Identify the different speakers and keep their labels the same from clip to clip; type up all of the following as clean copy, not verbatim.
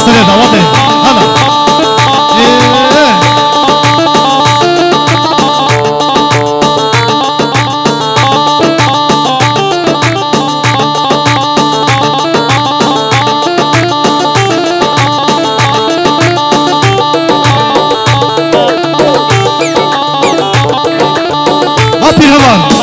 Speaker 1: سريع واضح هلا هابي هلا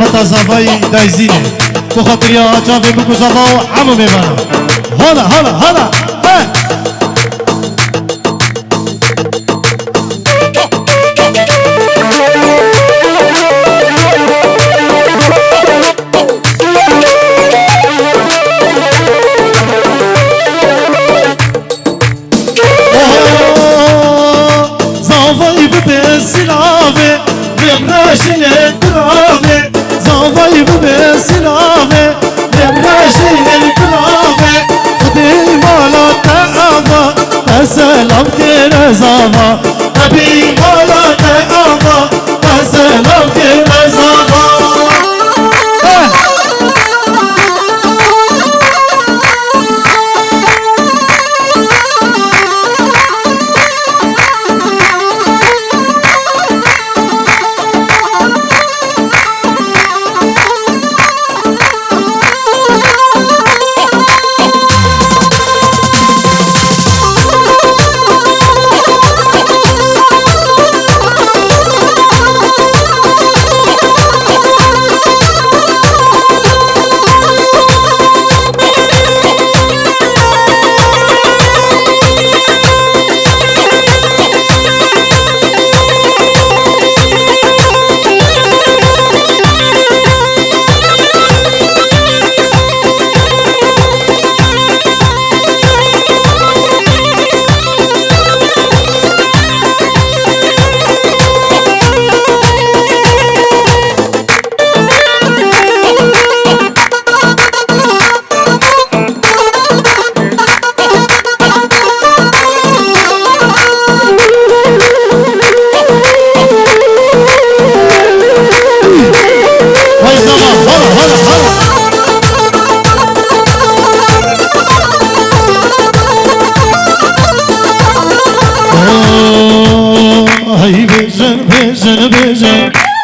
Speaker 1: متى زافاي دايزيني بخاطر يا جافي بكو زافاو عمو ميبانا هلا هلا هلا زافاي ببسلافي ببراشي الكرافي زافاي ببسلافي ببراشي الكرافي خدي مالا تأفا تسلم كير زافا أبي مالا تأفا تسلم كير زافا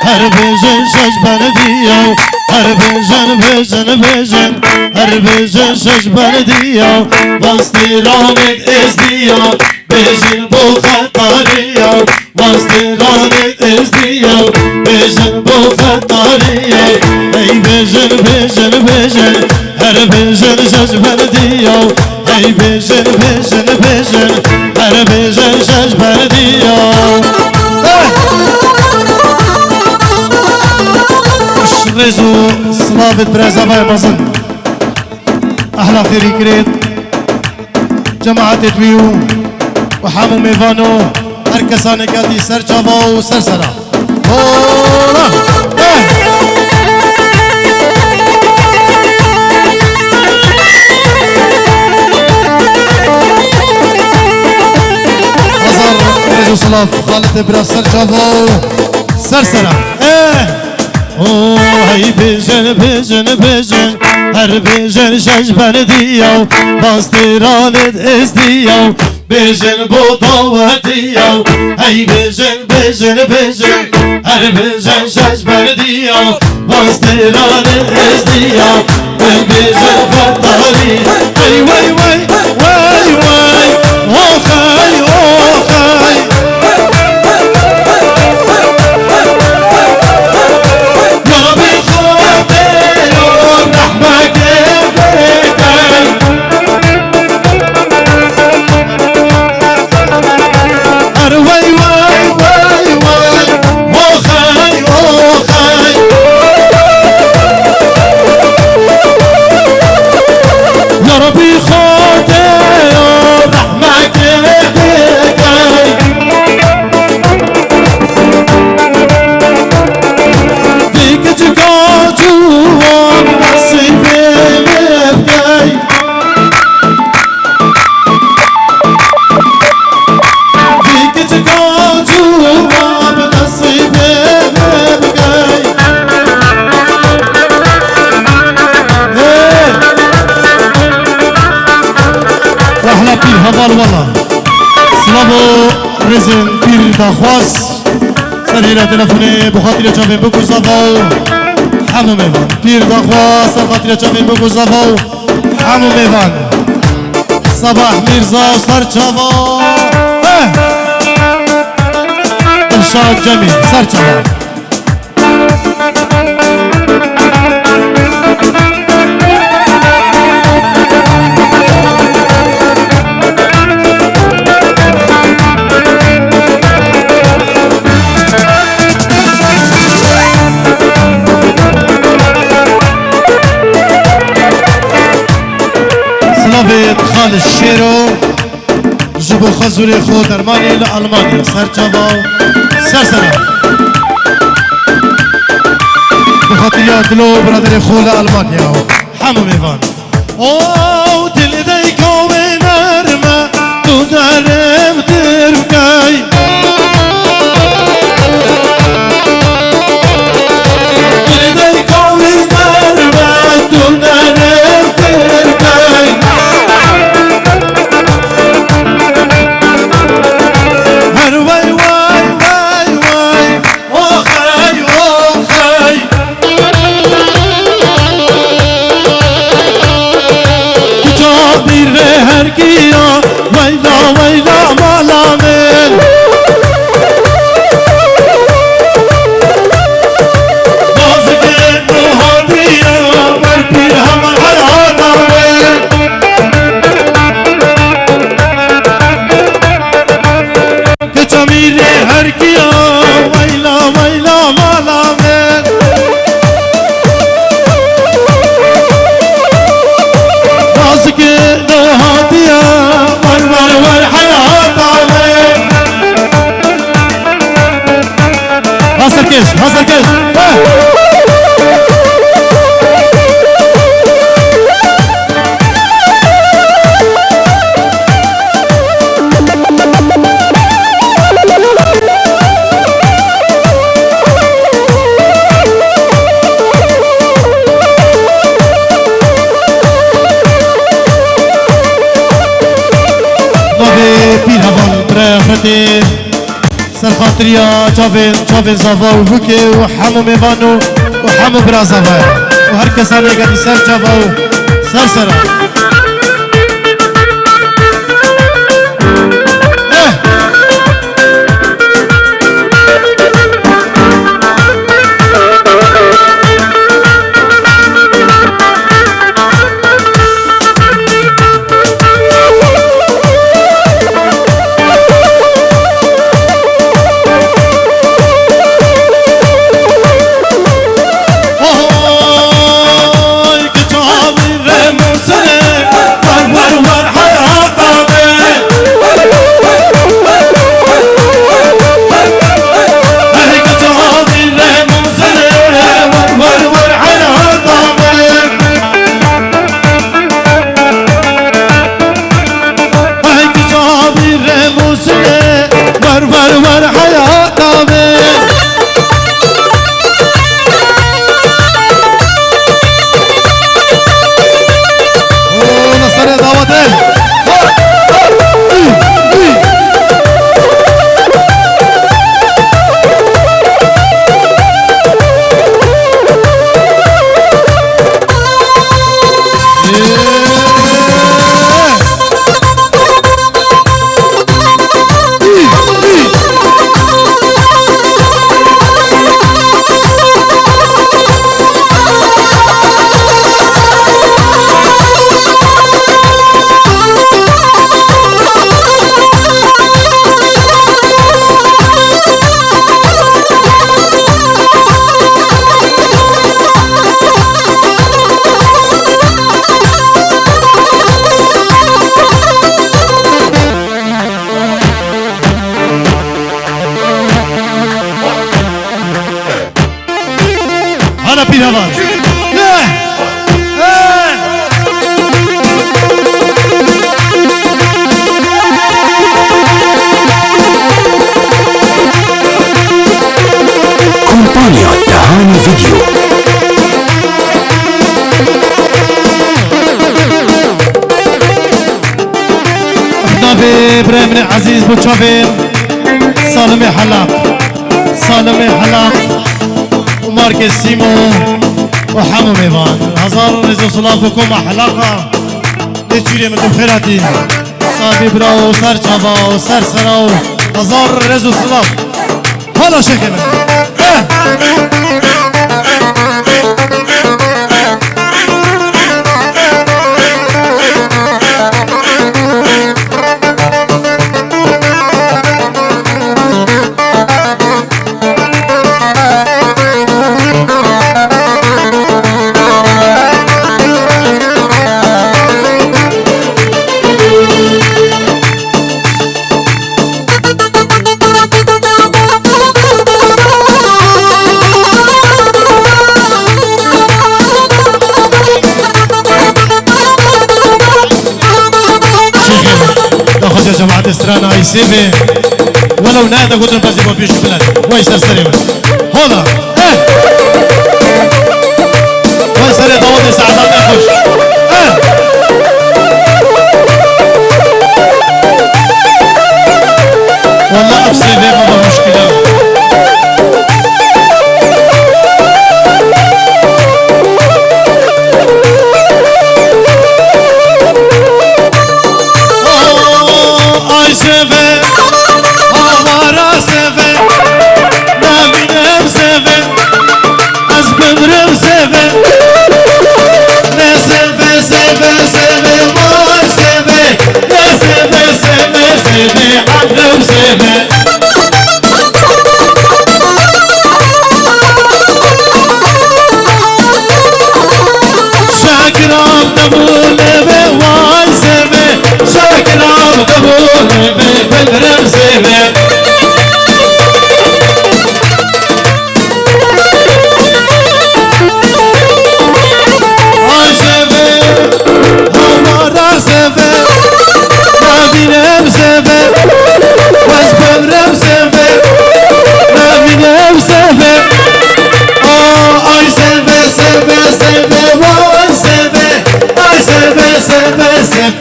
Speaker 1: هر بزن شش بندیو هر بزن هر بزن شش بندیو واستی رامت ازدیو بزن بو خطاریو واستی رامت ازدیو بزن بو خطاریو ای بزن هر بزن شش بندیو ای بزن هر بزن شش بندیو رزو صلافة برازافاي بازن أحلى خيري كريت جماعة تويو وحامو ميفانو هركساني كاتي سر جافا وسر سرا هولا صلاف خالد براسل جابو سرسرة او هی بیجن بیجن بیجن هر بیجن شش بردیو باسترانت ازدیو بیجن بوداوتیو هی بیجن بیجن بیجن هر بیجن شش بردیو باسترانت ازدیو بیجن فتاری وی وی وی وی وی اوخی اوخی هوال والله سلامو رزن پیر داخواست سریع تلفنی بخاطر جامعه بگو زفاو همو میوان پیر داخواست بخاطر جامعه بگو زفاو همو میوان صباح میرزا و سرچاوا ارشاد جمیل سرچاوا خال الشيرو جبو خزوري خو درماني لألمانيا سرچاوا سرسرا بخاطر دلو برادر خو لألمانيا حمو ميفان او دل ديكو نرمه تو درم درمكاي دل ديكو نرمه تو درم درمكاي هرگیا ویلا ویلا مالامل نازگه نهادیا بر پیر همه حیاتامل که چمیر هرگیا ویلا ویلا مالامل نازگه حاصل كيش پیر هوال برختی سر خاطریا چاوین زاوا و هوکه و حمو میوانو و حمو برازاوا و هر کسانی گنی سر چاوا و سر سرا
Speaker 2: بريطانيا دعاني فيديو.
Speaker 1: نافي ابراهيم عزيز بوتشافين سالمي حلاق سالمي حلاق وماركس سيمو وحمو ميفان هزار رزو صلافكم حلاقة ليشيري من خيراتي صابي براو سر چاوا سر سراو هزار رزو صلاف هلا شكل جماعة استرانا اي سيفي ولو نادى قلت لهم بس يبقى بيشو بلاد وين سرسري هلا وين سري ضوضي ساعدات اخش والله افسي ذي ما مشكلة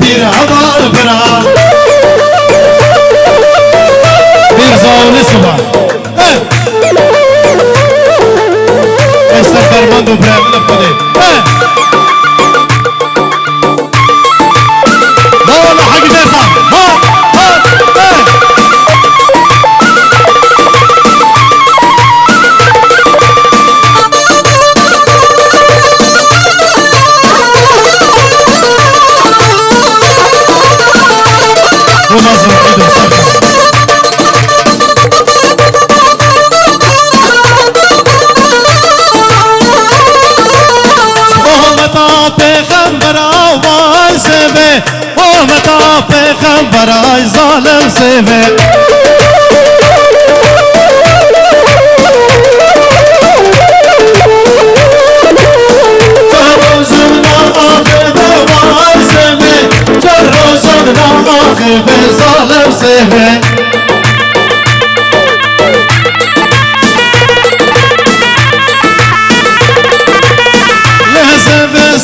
Speaker 1: bir haber bırak bir zavlisi var Esra Fermando Brevle Pode Valla hak edersen ومازن ايده سرطة متا پیغمبر آواز سوه متا پیغمبر آی ظالم سوه ظالم سوه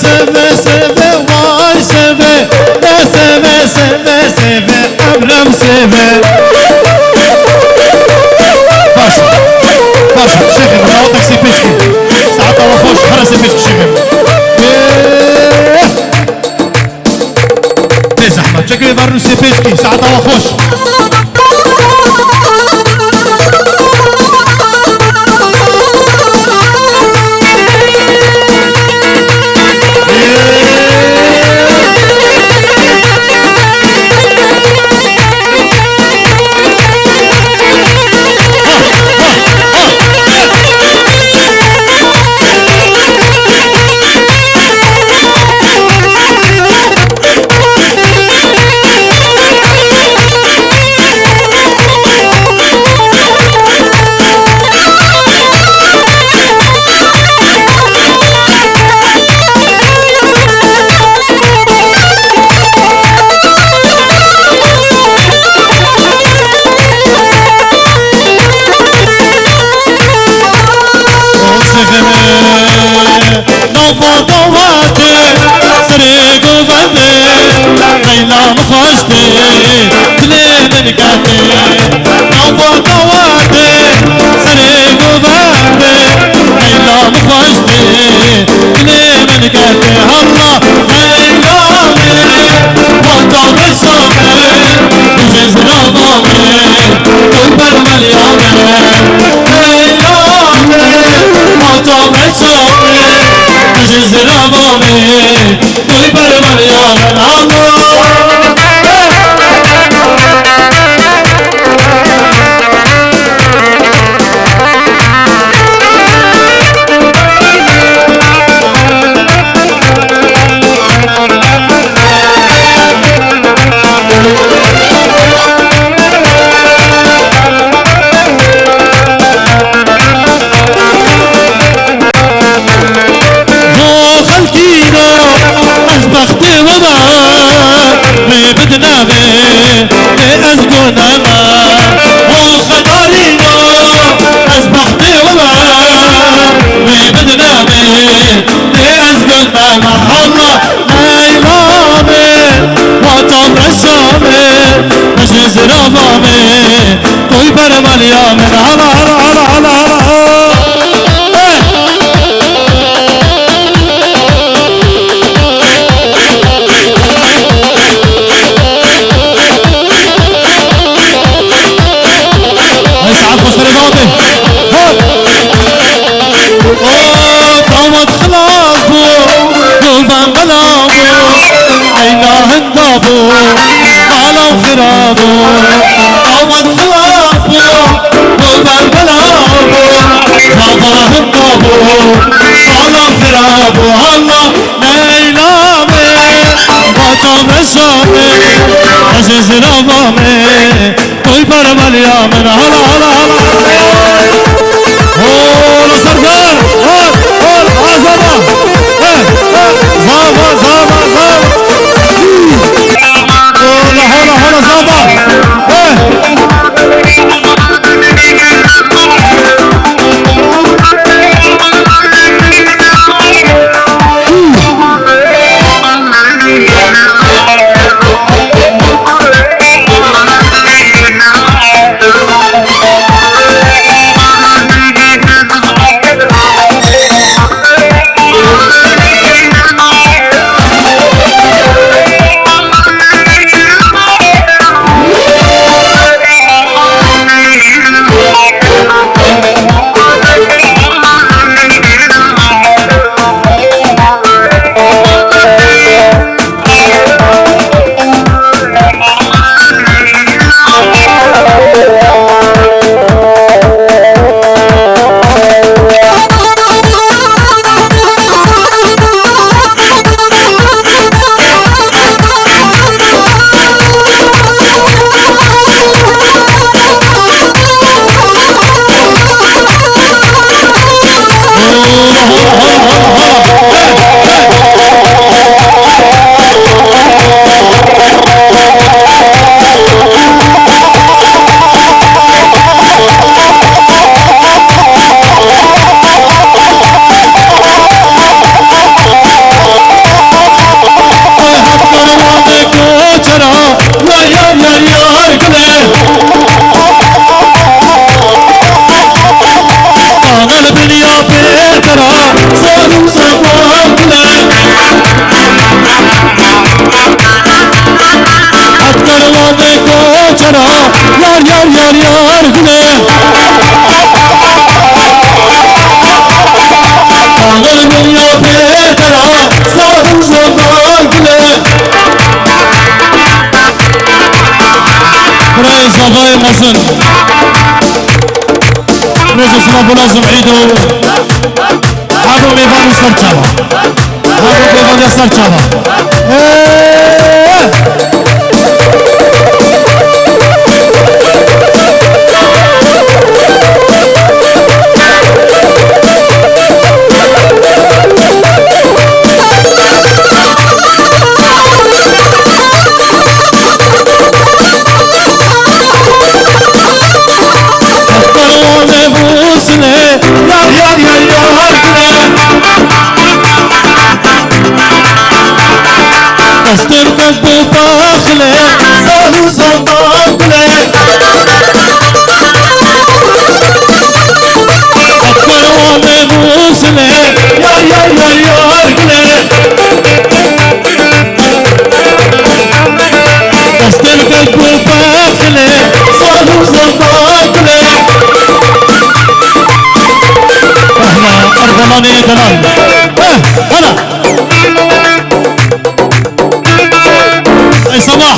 Speaker 1: سوه سوه وای سوه سوه سوه سوه امرم سوه باشا باشا شيخي براوتك سيبشكي ساعات الله خوش خلاص سيبشكي شيخي ليش احمد شكلي برنو سيبشكي ساعات الله خوش قواتي سري قوبتي ليلى مخوشتي دلي من كاتي نوفا قواتي سري قوبتي ليلى مخوشتي دلي من كاتي الله ليلى وانتو بالصومي بجز رضامي قلب الملياني ليلى وانتو بالصومي بجز رضامي قلب الملياني بختي وما بدنا بأسكن ما وخطارينا أسبحتي وما بدنا بأسكن ما الله ليلامي وطمر الشامي مجلس رفامي طوي برمال يامن على طوت خلاص بو قلبان غلابو عينا هندابو مالو خرابو طوت خلاص بو قلبان غلابو بابا هندابو مالو خرابو الله ليلامي وطم الشامي عزيز ربامي طوي برمال يامن هلا سردار عزمة زابا هلا زابا صبايا مصر روز اسمه بلازم عيدو حابو ميفان سرچاوا حابو ميفان سرچاوا دستم كتبو باخلي صالو زنباقلي أكبر وامي موسلي يا أرقلي دستم كتبو باخلي صالو زنباقلي احنا أرغلاني دلال هلا اي صباح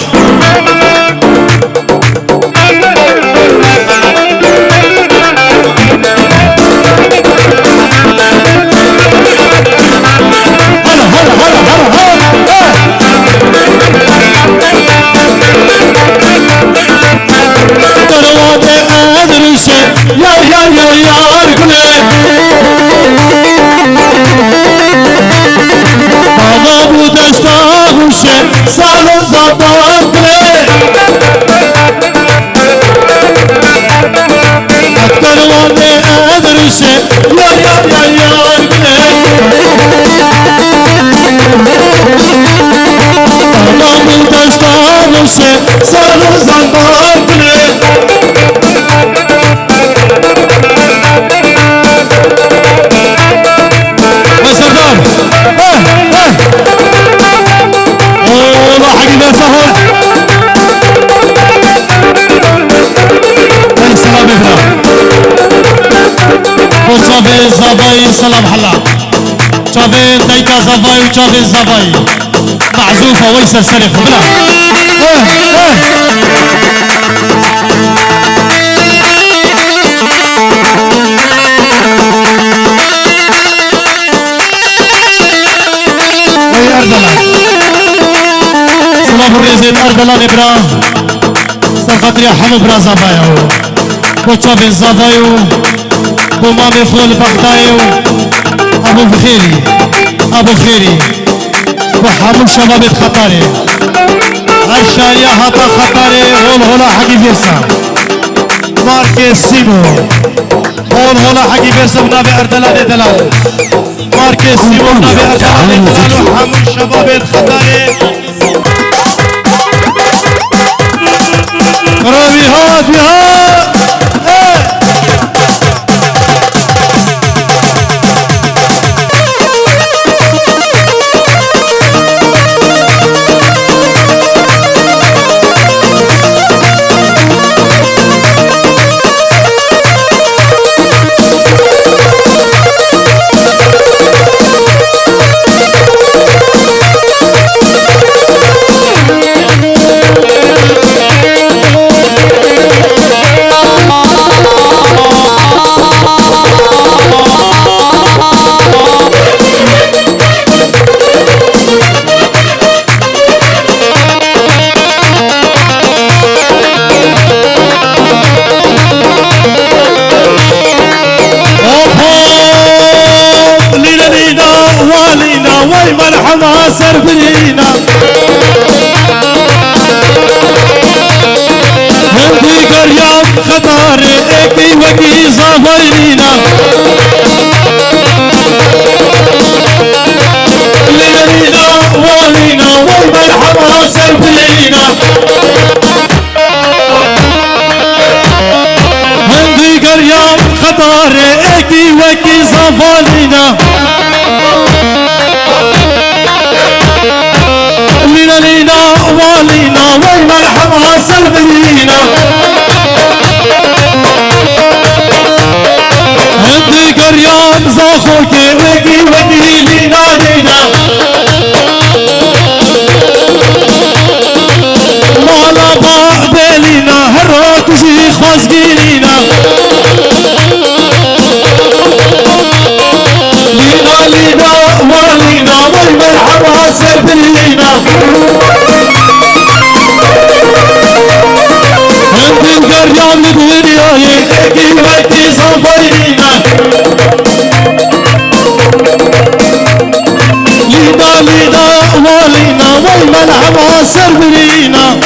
Speaker 1: Salo zamantre Akkarvane adrişe ya Anamın taşlarışı Salo zamantre Vay Serdar حبيبي سهل السلام ابراهيم وشافي زافاي سلام حلا شافي دايكا زافاي وشافي زافاي معزوفة ويسر سريخ بلا الرئيس أردلان إبراهيم سرخطري حمو برا زافايو بوشافي زافايو بومامي خول بختايو أبو خيري بحمو شباب خطاري الشارية هطا خطاري هولا حقي فيرسا ماركيز سيمو هولا حقي فيرسا ونابي أردلان دلال ماركيز سيمو ونابي أردلان دلال وحمو شباب خطاري رامي هات مرحبا سربرينا هندي قريان خطاري اكي وكي صافينا لينا والينا ومرحبا سربرينا هندي قريان خطاري اكي وكي صافينا لينا والينا ومرحبا سلبينا هندي قريان زاخوكي وكي لينا مالا بعدلينا هراك وشي خوزقينا لينا والينا ومرحبا سلبينا هندي قريان بدنياي اكي وكي صافينا لينا والينا ومرحبا سلبينا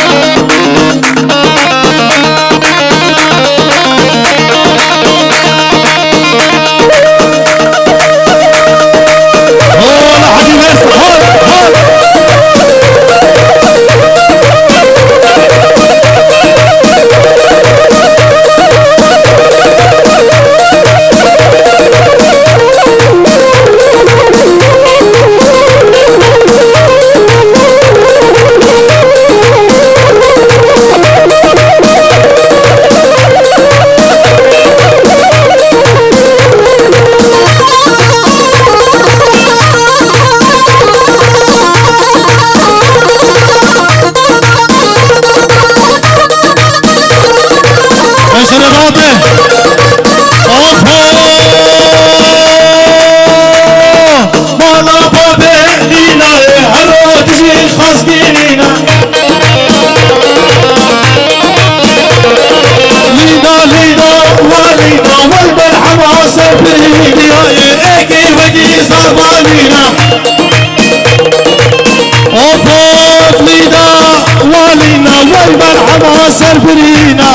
Speaker 1: سربرينا ايكي وقي صفالينا اوفوف ليدا والينا والمرحبا سربرينا